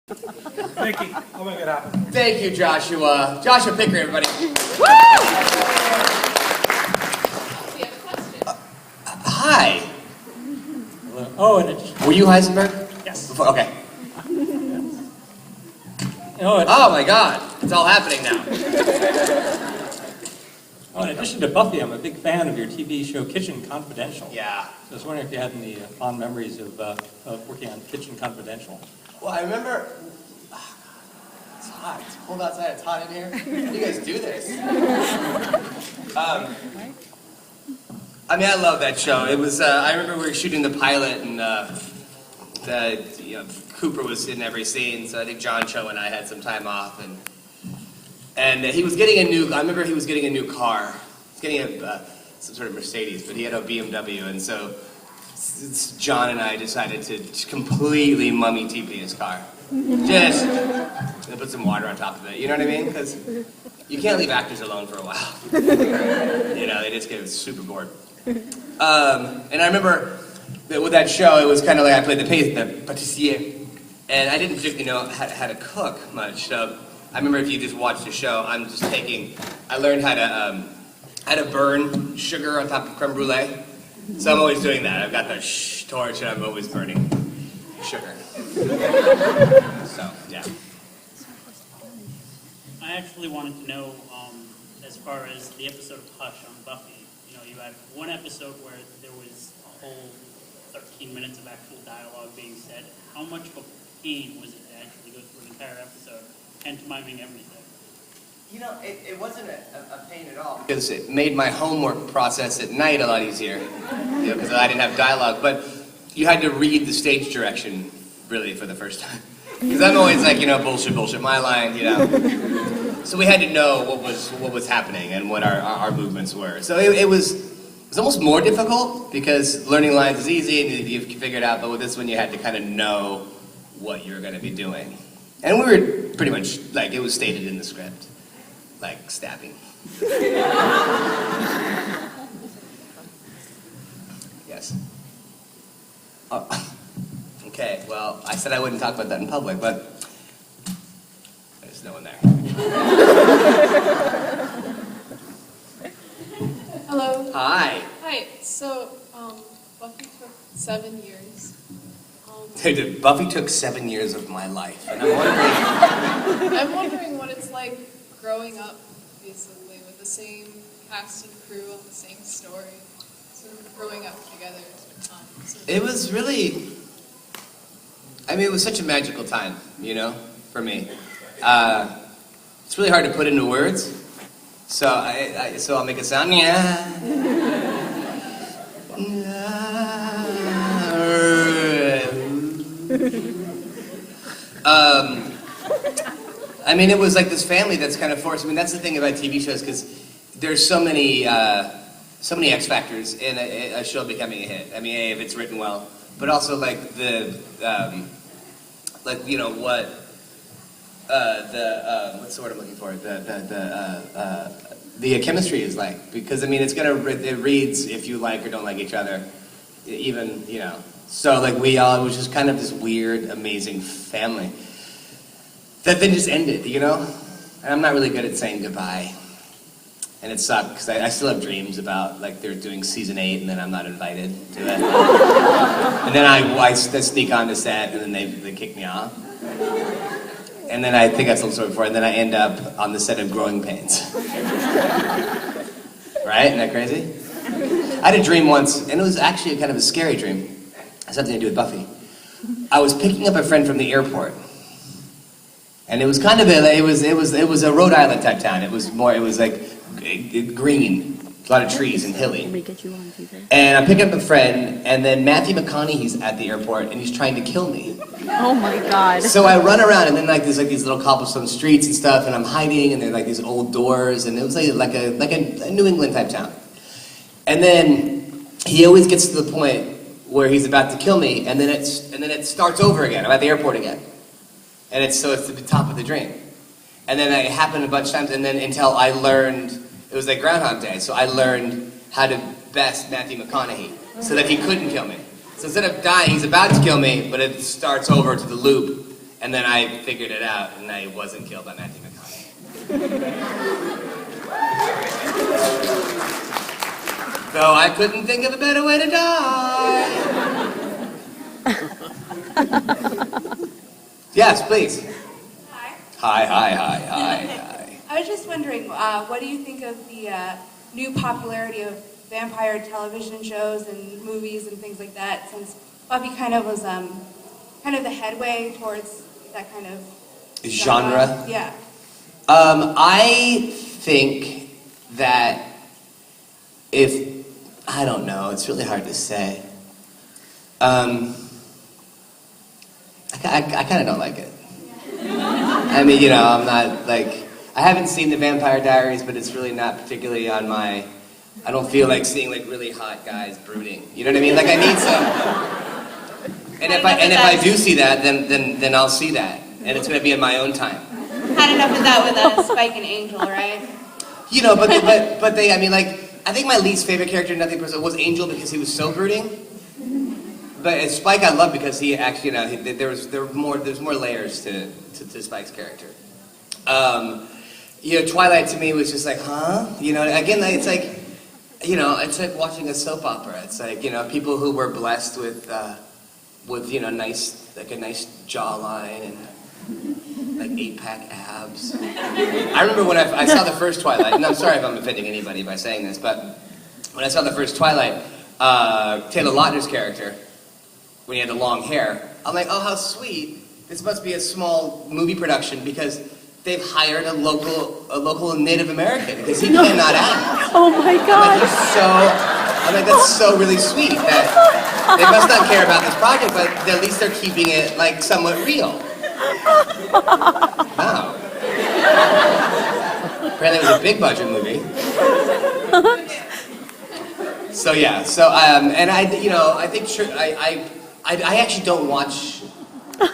Nicky, I'll make it happen. Thank you, Joshua. Joshua Picker, everybody. Woo! We have a question. Hi. Oh, and it's... Were you Heisenberg? Yes. Before, okay. Oh my God, it's all happening now. In addition to Buffy, I'm a big fan of your TV show Kitchen Confidential. Yeah. So I was wondering if you had any fond memories of working on Kitchen Confidential. Well, I remember. Oh God, it's hot. It's cold outside. It's hot in here. How do you guys do this? I mean, I love that show. It was. I remember we were shooting the pilot, and Cooper was in every scene. So I think John Cho and I had some time off, and he was getting a new. I remember he was getting a new car. He was getting some sort of Mercedes, but he had a BMW, and so John and I decided to completely mummy TP his car. Just put some water on top of it. You know what I mean? Because you can't leave actors alone for a while. You know, they just get super bored. And I remember that with that show, it was kind of like I played the pâtissier, and I didn't particularly know how to cook much. So I remember if you just watch the show, I learned how to burn sugar on top of creme brulee. So I'm always doing that. I've got the torch and I'm always burning sugar. So, yeah. I actually wanted to know, as far as the episode of Hush on Buffy, you had one episode where there was a whole 13 minutes of actual dialogue being said. How much of a pain was it to actually go through an entire episode, pantomiming everything? You know, it wasn't a pain at all. Because it made my homework process at night a lot easier. Because I didn't have dialogue. But you had to read the stage direction, really, for the first time. Because I'm always like, bullshit, my line, So we had to know what was happening and what our movements were. So it was almost more difficult because learning lines is easy and you figure it out. But with this one, you had to kind of know what you were going to be doing. And we were pretty much, it was stated in the script. Like stabbing. Yes. Oh. Okay, well, I said I wouldn't talk about that in public, but there's no one there. Hello. Hi. Hi. So, Buffy took 7 years. Dude, Buffy took 7 years of my life, and I'm wondering what it's like growing up, basically, with the same cast and crew on the same story, sort of growing up together. It was really, it was such a magical time, for me. It's really hard to put into words, so I'll make it sound, it was like this family that's kind of forced. That's the thing about TV shows, because there's so many X factors in a show becoming a hit. If it's written well, but also what's the word I'm looking for? The chemistry is like, because it reads if you like or don't like each other, even So it was just kind of this weird, amazing family that then just ended, And I'm not really good at saying goodbye. And it sucked, because I still have dreams about, they're doing season 8, and then I'm not invited to it. And then I sneak onto set, and then they kick me off. And then I think I told the story before, and then I end up on the set of Growing Pains. Right? Isn't that crazy? I had a dream once, and it was actually kind of a scary dream. It had something to do with Buffy. I was picking up a friend from the airport. And it was kind of it was a Rhode Island type town. It was green, a lot of trees and hilly. And I'm picking up a friend, and then Matthew McConaughey's at the airport, and he's trying to kill me. Oh my God! So I run around, and then there's these little cobblestone streets and stuff, and I'm hiding, and there's these old doors, and it was like a New England type town. And then he always gets to the point where he's about to kill me, and then it starts over again. I'm at the airport again. And it's the top of the dream. And then it happened a bunch of times, and then until I learned, it was like Groundhog Day, so I learned how to best Matthew McConaughey so that he couldn't kill me. So instead of dying, he's about to kill me, but it starts over to the loop, And then I figured it out, and I wasn't killed by Matthew McConaughey. Though I couldn't think of a better way to die. Yes, please. Hi. Hi. I was just wondering, what do you think of the new popularity of vampire television shows and movies and things like that, since Buffy kind of was kind of the headway towards that kind of Genre? Yeah. I think that I don't know, it's really hard to say. I kind of don't like it. I mean, you know, I'm not like, I haven't seen The Vampire Diaries, but it's really not particularly on my, I don't feel like seeing like really hot guys brooding. You know what I mean? Like I need some, and if I do see that, then I'll see that. And it's gonna be in my own time. Had enough of that with Spike and Angel, right? You know, but they, I mean, like, I think my least favorite character in Nothing Personal was Angel because he was so brooding. But Spike I love because he actually, you know, there's more layers to Spike's character. You know, Twilight to me was just like, huh? You know, again, it's like, you know, it's like watching a soap opera. It's like, you know, people who were blessed with you know, a nice jawline and like 8-pack abs. I remember when I saw the first Twilight, and I'm sorry if I'm offending anybody by saying this, but when I saw the first Twilight, Taylor Lautner's character, when he had the long hair, I'm like, oh, how sweet. This must be a small movie production because they've hired a local Native American because he cannot act. Oh my God. I'm like, that's so really sweet that they must not care about this project, but at least they're keeping it like somewhat real. Wow. Apparently it was a big budget movie. So yeah, and I, you know, I think I actually don't watch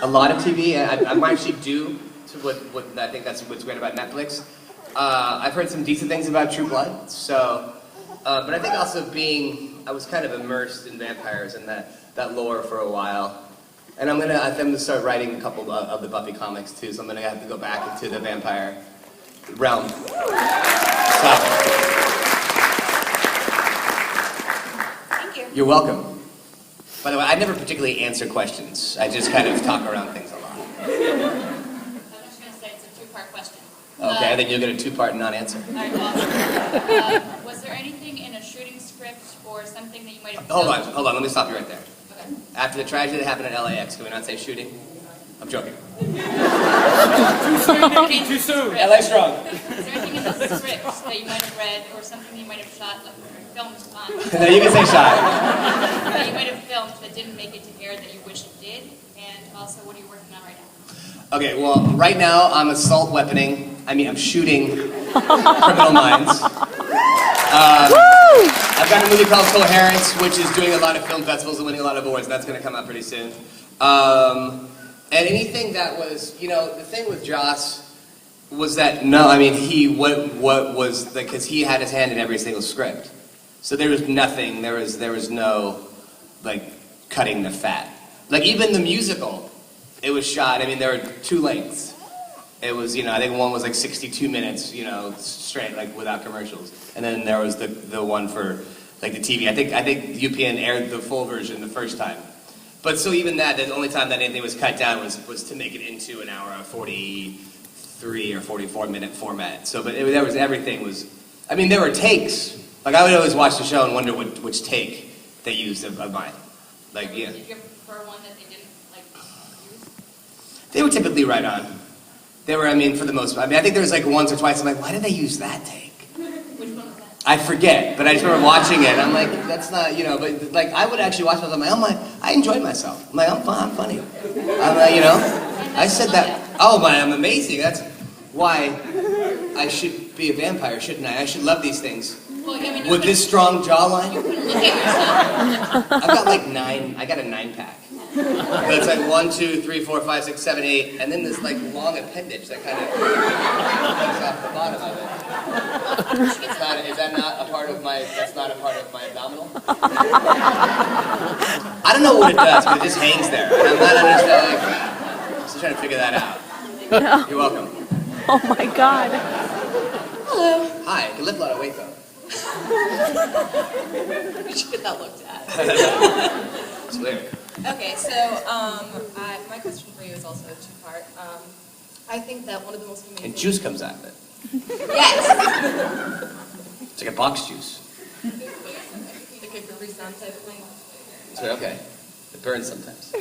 a lot of TV. I might actually do what I think that's what's great about Netflix. I've heard some decent things about True Blood, so, but I think also I was kind of immersed in vampires and that lore for a while. And I'm gonna start writing a couple of the Buffy comics too, so I'm gonna have to go back into the vampire realm. Thank you. You're welcome. By the way, I never particularly answer questions. I just kind of talk around things a lot. I'm just going to say it's a two-part question. Okay, then you'll get a two-part non-answer. All right, was there anything in a shooting script or something that you might have... Hold on, let me stop you right there. Okay. After the tragedy that happened at LAX, can we not say shooting? I'm joking. Too soon. LA strong. Is there anything in the script that you might have read or something you might have shot, like filmed on, No, you can say shot. that you might have filmed that didn't make it to air that you wish it did? And also, what are you working on right now? Okay, well, right now I'm I'm shooting Criminal Minds. I've got a movie called Coherence, which is doing a lot of film festivals and winning a lot of awards. That's going to come out pretty soon. And anything that was, you know, the thing with Joss was that, no, I mean, because he had his hand in every single script. So there was nothing, there was no, like, cutting the fat. Like, even the musical, it was shot, I mean, there were two lengths. It was, you know, I think one was like 62 minutes, you know, straight, like, without commercials. And then there was the one for, like, the TV. I think UPN aired the full version the first time. But so even that, the only time that anything was cut down was to make it into an hour of 43 or 44 minute format. So, but everything was, I mean, there were takes. Like, I would always watch the show and wonder which take they used of mine. Like, yeah. Did you prefer one that they didn't, like, use? They were typically right on. They were, I mean, for the most part. I mean, I think there was like once or twice, I'm like, why did they use that take? Which one was that? I forget, but I just remember watching it, and I'm like, that's not, you know, but like, I would actually watch it, I'm like, oh my, I enjoyed myself. I'm like, I'm funny. I'm like, you know, I said that, oh my, I'm amazing. That's why I should be a vampire, shouldn't I? I should love these things. Well, I mean, With this strong jawline, you couldn't look at yourself. I've got like I got a 9-pack. But it's like 1, 2, 3, 4, 5, 6, 7, 8, and then this like long appendage that kind of comes off the bottom of it. Is that not a part of my? That's not a part of my abdominal. I don't know what it does, but it just hangs there. I'm not understanding. Like, trying to figure that out. No. You're welcome. Oh my God. Hello. Hi, you lift a lot of weight though. You should get that looked at. It's weird. Okay, so my question for you is also a two-part. I think that one of the most amazing... And juice comes out of it. Yes! It's like a box juice. Like a Capri Sun type of thing. It's okay. It burns sometimes.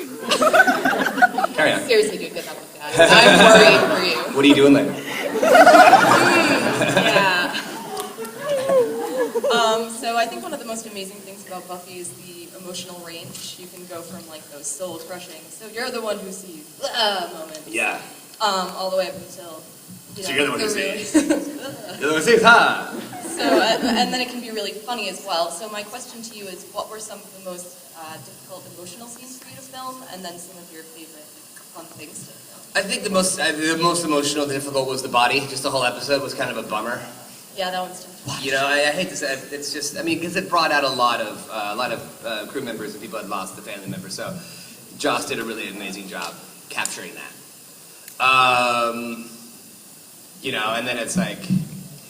Carry on. Seriously, dude, get that looked at. I'm worried for you. What are you doing later? Yeah. So I think one of the most amazing things about Buffy is the emotional range. You can go from like those soul-crushing, so you're the one who sees moments. Yeah. All the way up until... So you're the one who sees. really- You're the one who sees, huh? So, and then it can be really funny as well. So my question to you is, what were some of the most difficult emotional scenes for you to film, and then some of your favorite fun things to film? I think the most emotional, difficult was the body. Just the whole episode was kind of a bummer. Yeah, that one's tough. You know, I hate to say it, it's just, I mean, because it brought out a lot of crew members and people had lost the family members. So Joss did a really amazing job capturing that. You know, and then it's like,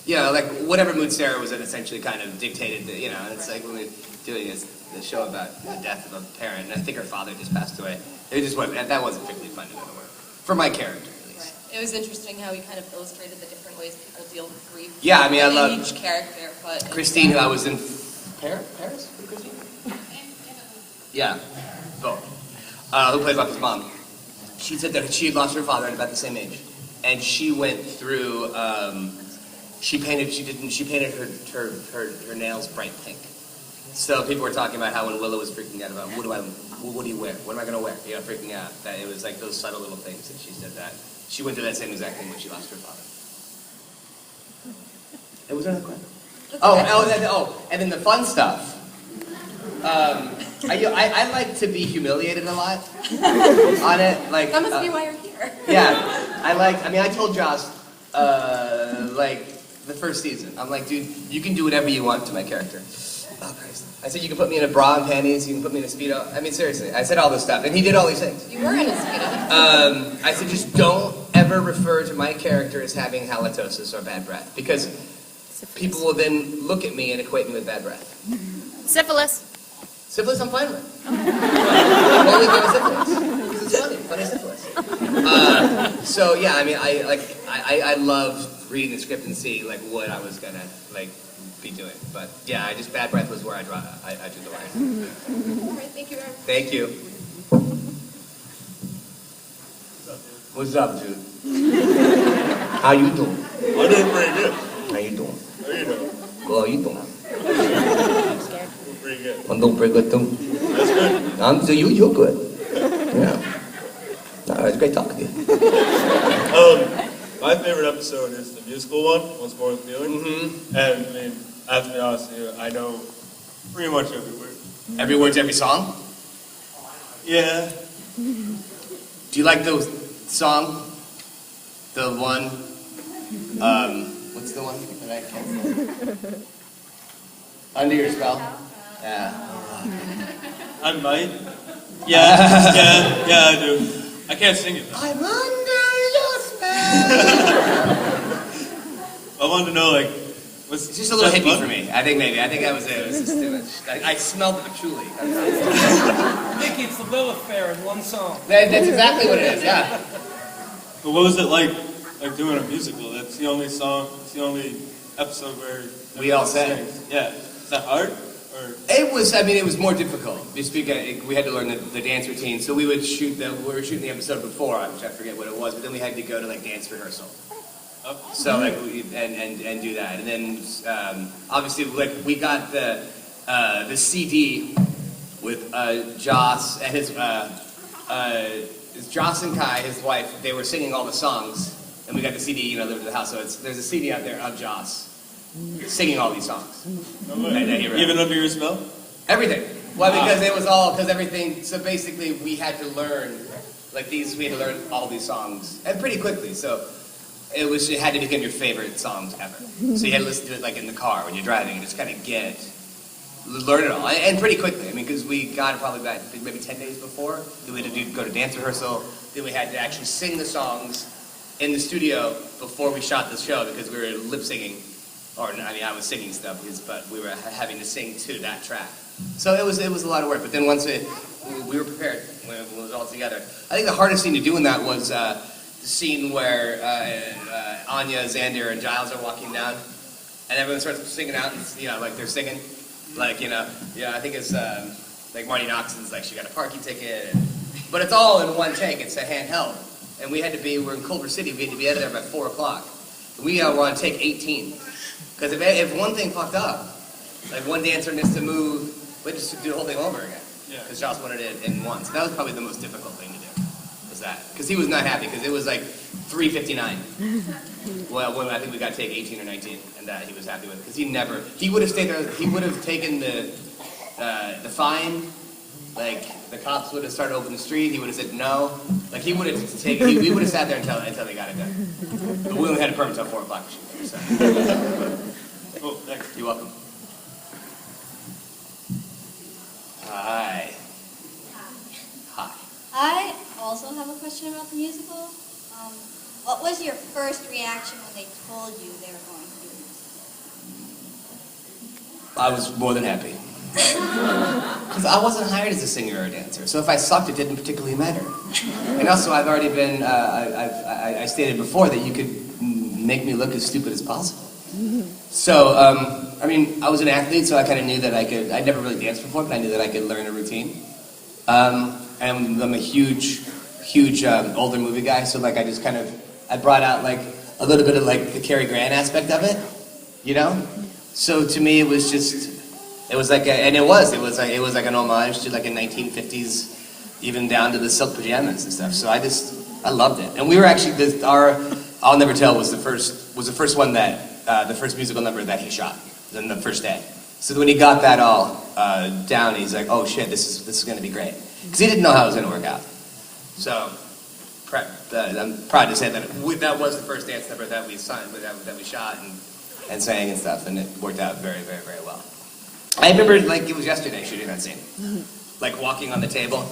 you know, like whatever mood Sarah was in essentially kind of dictated the, you know, and it's like when we're doing the show about the death of a parent, and I think her father just passed away. It just wasn't, that wasn't particularly fun to do. For my character, at least. Right. It was interesting how he kind of illustrated the different ways people deal with grief. Yeah, I mean, I in love each character, but Christine, who I was in Paris? With Christine? Yeah, both. Who plays Buffy's mom. She said that she had lost her father at about the same age, and she went through. She painted her nails bright pink. So people were talking about how when Willow was freaking out about what do you wear? What am I gonna wear? You know, freaking out. That it was like those subtle little things that she said that she went through that same exact thing when she lost her father. It was another question. And then the fun stuff. I like to be humiliated a lot on it. Like that must be why you're here. Yeah, I told Joss, like, the first season, I'm like, dude, you can do whatever you want to my character. Oh, Christ. I said, you can put me in a bra and panties, you can put me in a Speedo. I mean, seriously, I said all this stuff, and he did all these things. You were in a Speedo. I said, just don't ever refer to my character as having halitosis or bad breath, because people will then look at me and equate me with bad breath. Syphilis. Syphilis, I'm fine with. I'm only good at syphilis. Because it's funny syphilis. So yeah, I mean, I loved reading the script and seeing like what I was gonna like be doing. But yeah, bad breath was where I drew the line. All right, thank you very much. Thank you. What's up, dude? How you doing? I'm doing pretty good. How you doing? How you doing? Well, how you doing? Pretty good. I'm doing pretty good too. That's good. So you're good. Yeah. No, it's great talking to you. My favorite episode is the musical one, Once More with Feeling. Mm-hmm. And I mean, I have to be honest with you, I know pretty much every word. Every word's every song? Yeah. Do you like the song? The one, what's the one that I can't say? Under Your Spell? Yeah. I might. Yeah, I do. I can't sing it though. I'm under your spell. I wanted to know, like, It's just a little hippie for me. I think that was it. It was just too much. I smelled the patchouli. Nicky, it's the Lilith Fair in one song. That's exactly what it is, yeah. But what was it like doing a musical? That's the only song, it's the only episode where We all everyone sang. sings. Yeah. Is that hard? Or It was more difficult. We had to learn the dance routine. So we were shooting the episode before, which I forget what it was, but then we had to go to like dance rehearsal. So like and do that, and then obviously like we got the CD with Joss and his Joss and Kai, his wife. They were singing all the songs, and we got the CD, delivered to the house. So there's a CD out there of Joss singing all these songs. even Under Your Spell? Everything. Well, because everything. So basically, we had to learn we had to learn all these songs, and pretty quickly. So. It had to become your favorite songs ever. So you had to listen to it like in the car when you're driving and just kind of learn it all. And pretty quickly. I mean, because we got it probably maybe 10 days before. We had to go to dance rehearsal, then we had to actually sing the songs in the studio before we shot the show because we were lip singing. I was singing stuff, but we were having to sing to that track. So it was a lot of work. But then once we were prepared when it was all together. I think the hardest thing to do in that was the scene where Anya, Xander, and Giles are walking down, and everyone starts singing out, and, like they're singing, I think it's like Marty Noxon's like she got a parking ticket, but it's all in one take. It's a handheld, and we're in Culver City. We had to be out of there by 4 o'clock. We were on take 18 because if one thing fucked up, like one dancer needs to move, we had to do the whole thing over again. Because Josh wanted it in one. So that was probably the most difficult thing to do, was that. Because he was not happy, because it was like 3:59. Well, when I think we got to take 18 or 19, and that he was happy with. Because he would have stayed there, he would have taken the fine, like the cops would have started opening the street, he would have said no. Like we would have sat there until they got it done. But we only had a permit until 4 o'clock. So. Oh, thanks. You're welcome. Hi. Hi. I also have a question about the musical. What was your first reaction when they told you they were going to do this? I was more than happy. Because I wasn't hired as a singer or a dancer, so if I sucked, it didn't particularly matter. And also, I've already been, I stated before that you could make me look as stupid as possible. So, I was an athlete, so I kind of knew that I'd never really danced before, but I knew that I could learn a routine. And I'm a huge older movie guy, so like I brought out like a little bit of like the Cary Grant aspect of it, you know? So to me, it was like like an homage to like a 1950s, even down to the silk pajamas and stuff. So I loved it. And we were actually, our I'll Never Tell was the first one that, the first musical number that he shot on the first day. So when he got that all down, he's like, oh shit, this is going to be great. Because he didn't know how it was going to work out. So I'm proud to say that that was the first dance number that we signed, that we shot and sang and stuff, and it worked out very, very, very well. I remember like it was yesterday shooting that scene. Like walking on the table.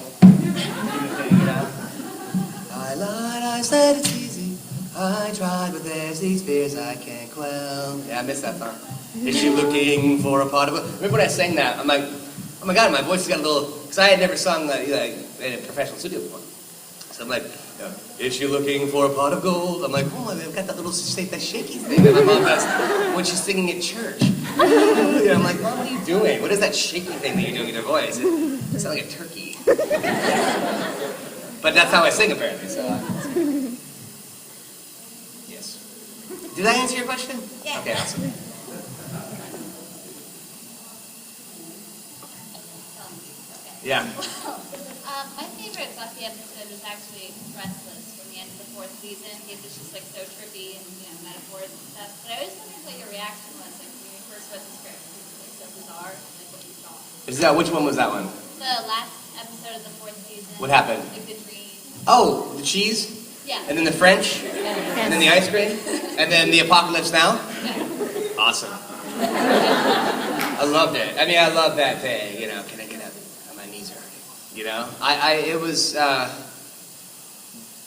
I lied, I said it's easy. I tried, but there's these fears I can't quell. Yeah, I missed that part. Is she looking for a pot of gold? Remember when I sang that? I'm like, oh my god, my voice has got a little, because I had never sung in a professional studio before. So I'm like, is she looking for a pot of gold? I'm like, oh, I've got that shaky thing that my mom does when she's singing at church. And I'm like, Mom, what are you doing? What is that shaky thing that you're doing in your voice? It sounds like a turkey. But that's how I sing, apparently. So, yes. Did I answer your question? Yeah. Okay, awesome. Yeah. My favorite Buffy episode was actually Restless from the end of the 4th season. It was just like so trippy and metaphors and stuff. But I always wondered what your reaction was like when you first read the script. It was like so bizarre, like what you saw. Which one was that one? The last episode of the 4th season. What happened? Like the dream. Oh, the cheese? Yeah. And then the French? Yeah. And then the ice cream? And then the apocalypse now? Yeah. Awesome. I loved it. I mean, I love that thing, can I get up? My knees are hurting, it was,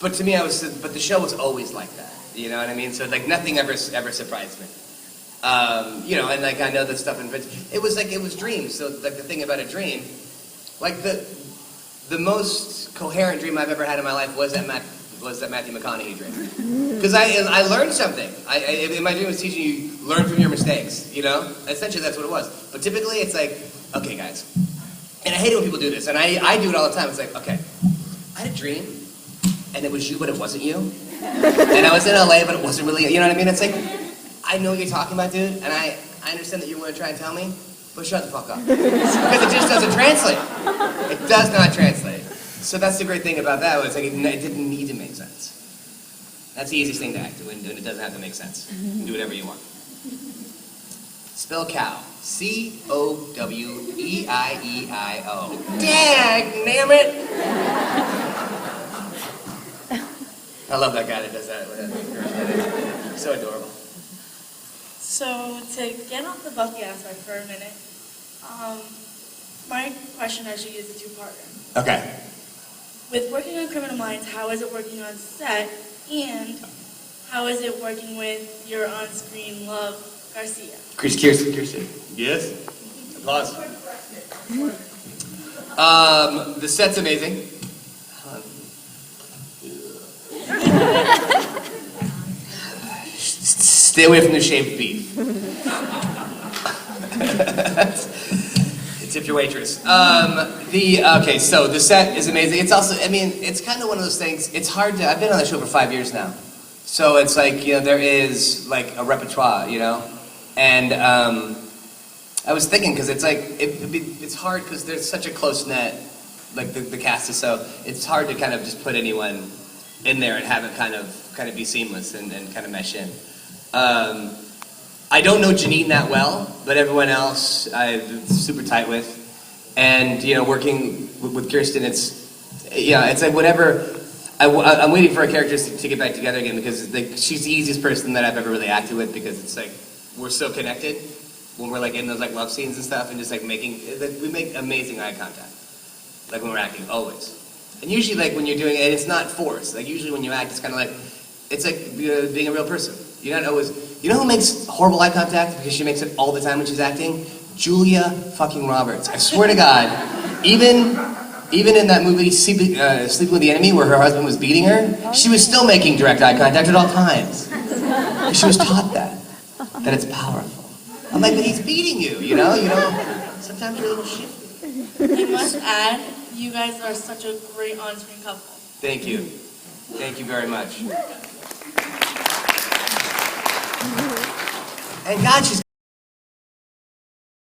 but to me, but the show was always like that, you know what I mean? So, like, nothing ever surprised me. And like, I know the stuff in it was dreams. So, like, the thing about a dream, like, the most coherent dream I've ever had in my life was that Matthew McConaughey dream. Because I learned something. In my dream was teaching you, learn from your mistakes, Essentially, that's what it was. But typically, it's like, okay, guys. And I hate it when people do this. And I do it all the time. It's like, okay, I had a dream, and it was you, but it wasn't you. And I was in LA, but it wasn't really you. You know what I mean? It's like, I know what you're talking about, dude. And I understand that you want to try and tell me, but shut the fuck up. Because it just doesn't translate. It does not translate. So that's the great thing about that. It's like it didn't need to make sense. That's the easiest thing to act when it doesn't have to make sense. You can do whatever you want. Spell cow. COWEIEIO. Dang, damn it! I love that guy that does that. So adorable. So to get off the Buffy aspect for a minute, my question actually is a two-parter. Okay. with working on Criminal Minds, how is it working on set, and how is it working with your on-screen love, Garcia? Kirsten. Yes? Applause. The set's amazing. Stay away from the shaved beef. Tip your waitress. Okay, so the set is amazing. It's also, I mean, it's kind of one of those things, it's hard to, I've been on the show for 5 years now. So it's like, you know, there is like a repertoire, you know? And I was thinking, because it's like, it's hard because there's such a close net, like the cast is so, it's hard to kind of just put anyone in there and have it kind of be seamless and kind of mesh in. I don't know Janine that well, but everyone else I'm super tight with. And, you know, working with Kirsten, it's like whatever, I'm waiting for our characters to get back together again because like, she's the easiest person that I've ever really acted with because it's like, we're so connected when we're like in those like love scenes and stuff and just like we make amazing eye contact. Like when we're acting, always. And usually like when you're doing it, it's not forced. Like usually when you act, it's kind of like, it's like being a real person. You're not always, you know who makes horrible eye contact because she makes it all the time when she's acting? Julia fucking Roberts. I swear to God, even in that movie Sleeping with the Enemy where her husband was beating her, she was still making direct eye contact at all times. She was taught that it's powerful. I'm like, but he's beating you, you know, sometimes you're a little shifty. I must add, you guys are such a great on-screen couple. Thank you. Thank you very much. And God, she's